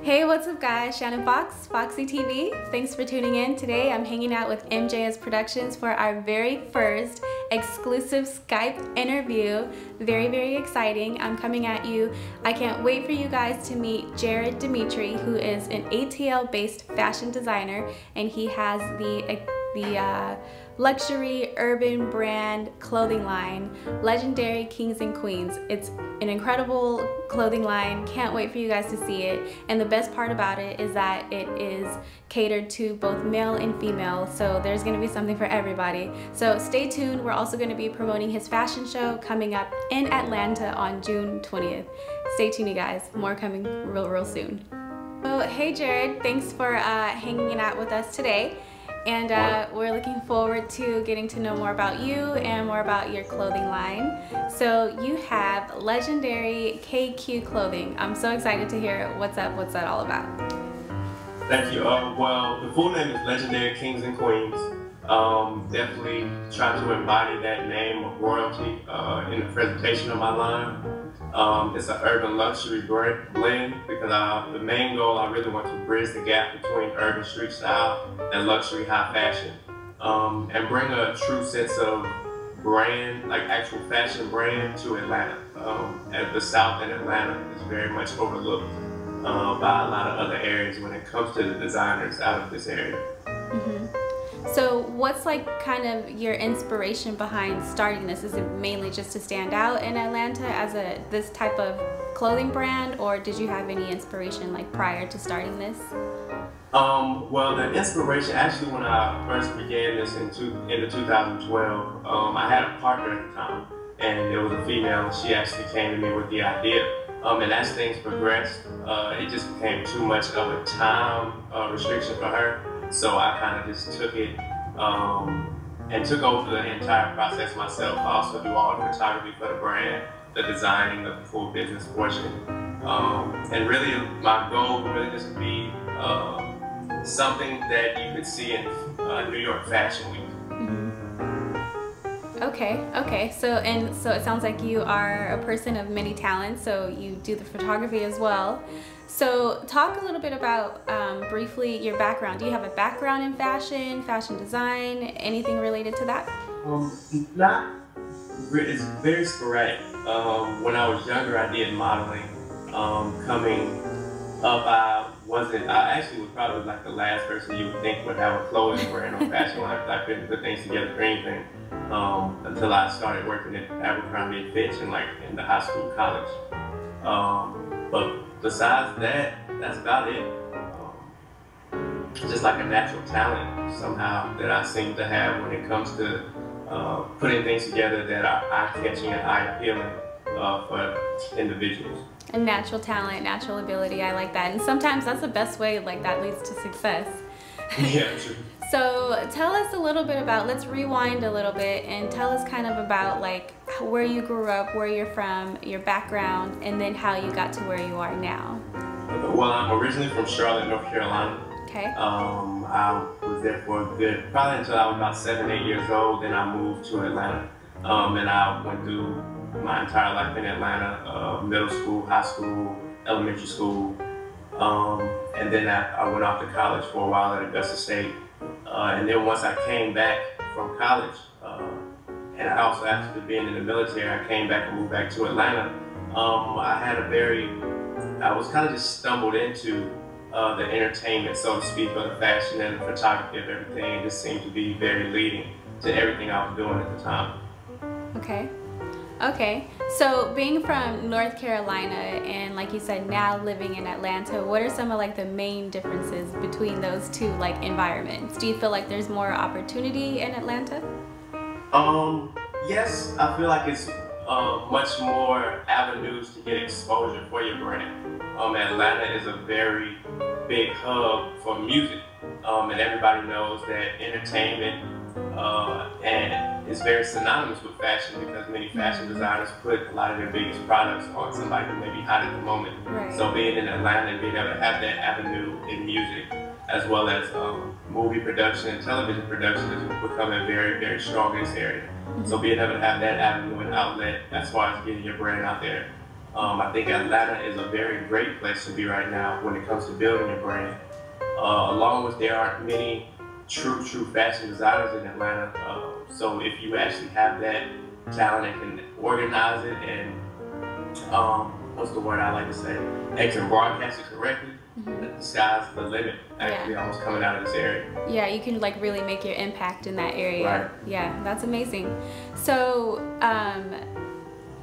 Hey, what's up guys? Shannon Fox, Foxy TV. Thanks for tuning in. Today I'm hanging out with MJS Productions for our very first exclusive Skype interview. Very exciting. I'm coming at you. I can't wait for you guys to meet Jarrett Demetre, who is an ATL based fashion designer, and he has the luxury urban brand clothing line, Legendary Kings and Queens. It's an incredible clothing line. Can't wait for you guys to see it. And the best part about it is that it is catered to both male and female, so there's going to be something for everybody. So stay tuned. We're also going to be promoting his fashion show coming up in Atlanta on June 20th. Stay tuned, you guys. More coming real soon. So hey Jared, thanks for hanging out with us today. And we're looking forward to getting to know more about you and more about your clothing line. So you have Legendary KQ Clothing. I'm so excited to hear what's up, what's that all about? Thank you. Well, the full name is Legendary Kings and Queens. Definitely try to embody that name of royalty in the presentation of my line. It's an urban luxury blend because the main goal, I really want to bridge the gap between urban street style and luxury high fashion, and bring a true sense of brand, like actual fashion brand, to Atlanta. As the South in Atlanta is very much overlooked by a lot of other areas when it comes to the designers out of this area. So what's like kind of your inspiration behind starting this? Is it mainly just to stand out in Atlanta as this type of clothing brand, or did you have any inspiration like prior to starting this? Well, the inspiration, actually when I first began this in 2012, I had a partner at the time, and it was a female. She actually came to me with the idea. And as things progressed, it just became too much of a time restriction for her. So I kind of just took it and took over the entire process myself. I also do all the photography for the brand, the designing, the full business portion. And really my goal would really just be something that you could see in New York Fashion Week. Okay. So it sounds like you are a person of many talents, so you do the photography as well. So talk a little bit about, briefly, your background. Do you have a background in fashion design, anything related to that? It's very sporadic. When I was younger, I did modeling. Coming up, I actually was probably like the last person you would think would have a clothing brand or fashion line. I couldn't put things together for anything until I started working at Abercrombie & Fitch in the high school, college. But besides that, that's about it. Just like a natural talent somehow that I seem to have when it comes to putting things together that are eye-catching and eye-appealing for individuals. A natural talent, natural ability, I like that. And sometimes that's the best way, like that leads to success. Yeah, true. So tell us a little bit about, let's rewind a little bit and tell us kind of about like where you grew up, where you're from, your background, and then how you got to where you are now. Well, I'm originally from Charlotte, North Carolina. Okay. I was there for a good, probably until I was about 7, 8 years old. Then I moved to Atlanta, and I went through my entire life in Atlanta, middle school, high school, elementary school, and then I went off to college for a while at Augusta State. And then once I came back from college, and I also after being in the military, I came back and moved back to Atlanta. I was kind of just stumbled into the entertainment, so to speak, of the fashion and the photography of everything. It just seemed to be very leading to everything I was doing at the time. Okay, so being from North Carolina and like you said, now living in Atlanta, what are some of like the main differences between those two like environments? Do you feel like there's more opportunity in Atlanta? Yes, I feel like it's much more avenues to get exposure for your brand. Atlanta is a very big hub for music, and everybody knows that entertainment and it's very synonymous with fashion because many fashion designers put a lot of their biggest products on somebody who may be hot at the moment. Right. So being in Atlanta and being able to have that avenue in music, as well as movie production and television production, is becoming very strong in this area. So being able to have that avenue and outlet as far as getting your brand out there I think Atlanta is a very great place to be right now when it comes to building your brand. Along with there aren't many true fashion designers in Atlanta. So if you actually have that talent and can organize it and what's the word I like to say? And can broadcast it correctly, the sky's the limit. Actually, almost coming out of this area. Yeah, you can like really make your impact in that area. Right. Yeah, that's amazing. So,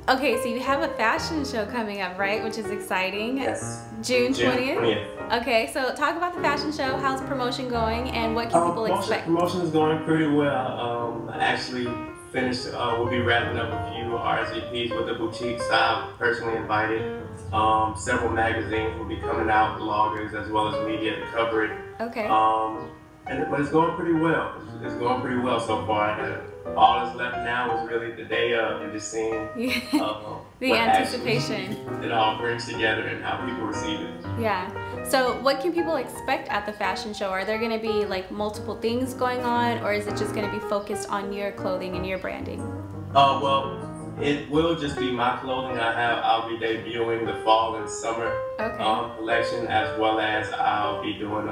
okay, so you have a fashion show coming up, right? Which is exciting. Yes. June 20th? June 20th. Okay, so talk about the fashion show. How's promotion going and what can people expect? Promotion is going pretty well. I actually finished, we'll be wrapping up a few RSVPs with the boutiques I've personally invited. Several magazines will be coming out, bloggers as well as media to cover it. Okay. But it's going pretty well. It's going pretty well so far. All that's left now is really the day of and just seeing the anticipation. It all brings together and how people receive it. Yeah. So what can people expect at the fashion show? Are there going to be like multiple things going on, or is it just going to be focused on your clothing and your branding? Well, it will just be my clothing. I'll be debuting the fall and summer collection, as well as I'll be doing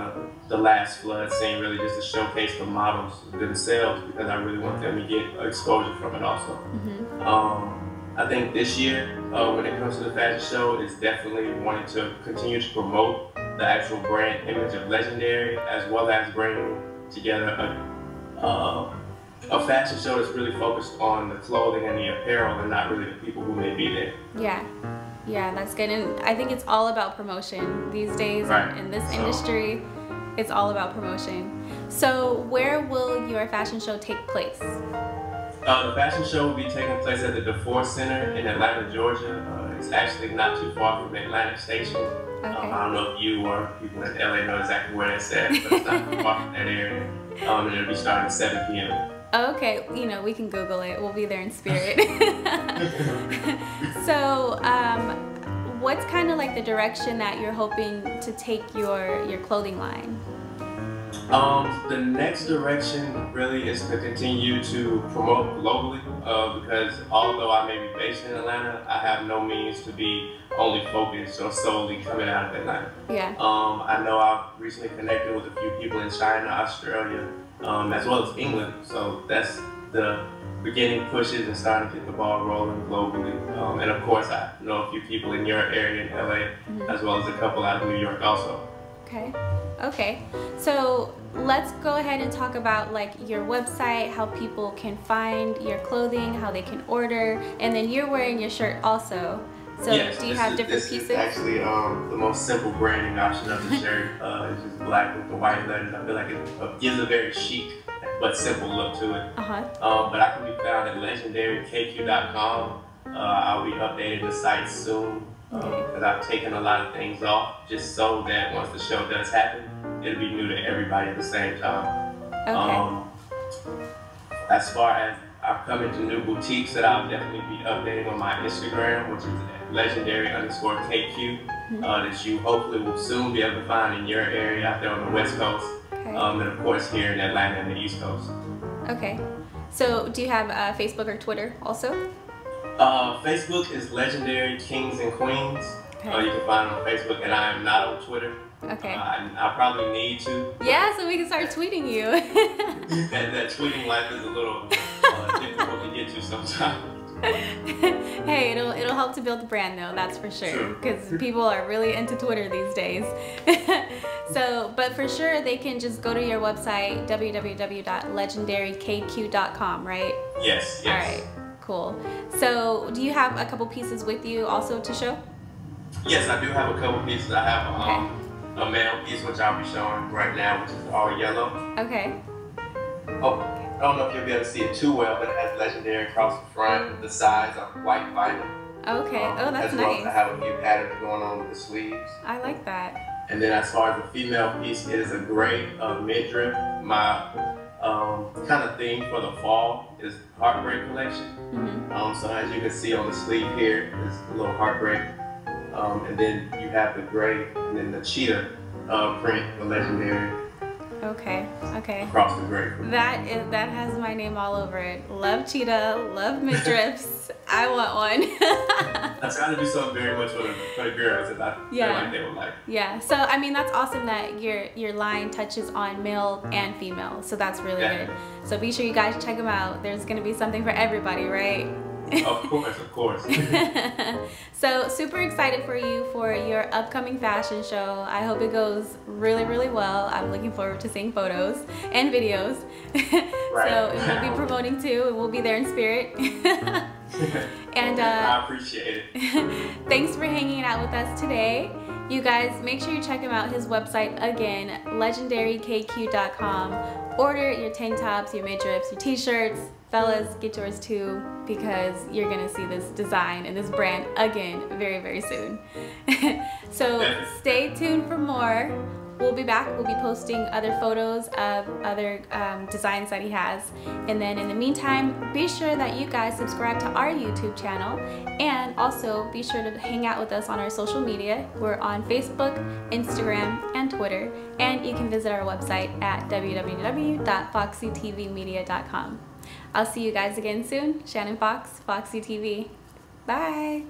the last flood scene, really just to showcase the models themselves, because I really want them to get exposure from it also. I think this year, when it comes to the fashion show, is definitely wanting to continue to promote the actual brand image of Legendary, as well as bringing together a fashion show that's really focused on the clothing and the apparel and not really the people who may be there. Yeah, that's good. And I think it's all about promotion these days. In this industry. It's all about promotion. So where will your fashion show take place? The fashion show will be taking place at the DeFore Center in Atlanta, Georgia. It's actually not too far from the Atlantic Station. I don't know if you or people in LA know exactly where that's at, but it's not too far from that area. And it'll be starting at 7 p.m. Okay, you know, we can Google it. We'll be there in spirit. So, what's kind of like the direction that you're hoping to take your clothing line? The next direction really is to continue to promote globally, because although I may be based in Atlanta, I have no means to be only focused or solely coming out of Atlanta. I know I've recently connected with a few people in China, Australia, as well as England, so that's the beginning pushes and starting to get the ball rolling globally. And of course, I know a few people in your area in LA, as well as a couple out of New York also. Okay. So let's go ahead and talk about like your website, how people can find your clothing, how they can order, and then you're wearing your shirt also. So yes, do you have different pieces? This is actually the most simple branding option of the shirt. It's just black with the white letters. I feel like it gives a very chic but simple look to it. But I can be found at legendarykq.com. I'll be updating the site soon, because I've taken a lot of things off just so that once the show does happen, it'll be new to everybody at the same time. As far as upcoming to new boutiques that I'll definitely be updating on my Instagram, which is legendary_KQ, that you hopefully will soon be able to find in your area out there on the West Coast, and of course here in Atlanta and the East Coast. So do you have Facebook or Twitter also? Facebook is Legendary Kings and Queens. You can find it on Facebook, and I am not on Twitter. I probably need to. Yeah, so we can start tweeting you. that tweeting life is a little difficult to get to sometimes. Hey, it'll help to build the brand though, that's for sure, because people are really into Twitter these days. So, but for sure they can just go to your website, www.legendarykq.com, right? Yes. All right, cool. So do you have a couple pieces with you also to show? Yes, I do have a couple pieces. I have a male piece which I'll be showing right now, which is all yellow. I don't know if you'll be able to see it too well, but it has Legendary across the front with the sides of white vinyl. That's as well nice. as I have a few patterns going on with the sleeves. I like that. And then as far as the female piece, it is a gray midriff. My kind of theme for the fall is heartbreak collection. So as you can see on the sleeve here, there's a little heartbreak. And then you have the gray and then the cheetah print for Legendary. Across the gray. That has my name all over it. Love cheetah, love midriffs. I want one. I try to do something very much for the girls that I feel like they would like. Yeah. So I mean, that's awesome that your line touches on male and female. So that's really good. So be sure you guys check them out. There's gonna be something for everybody, right? Of course, of course. So super excited for you for your upcoming fashion show. I hope it goes really, really well. I'm looking forward to seeing photos and videos. Right. So we'll be promoting too, and we'll be there in spirit. And I appreciate it. Thanks for hanging out with us today. You guys, make sure you check him out. His website again, legendarykq.com. Order your tank tops, your midriffs, your t-shirts. Fellas, get yours too, because you're gonna see this design and this brand again very, very soon. So stay tuned for more. We'll be back. We'll be posting other photos of other designs that he has. And then in the meantime, be sure that you guys subscribe to our YouTube channel, and also be sure to hang out with us on our social media. We're on Facebook, Instagram, and Twitter. And you can visit our website at www.foxytvmedia.com. I'll see you guys again soon. Shannon Fox, Foxy TV. Bye.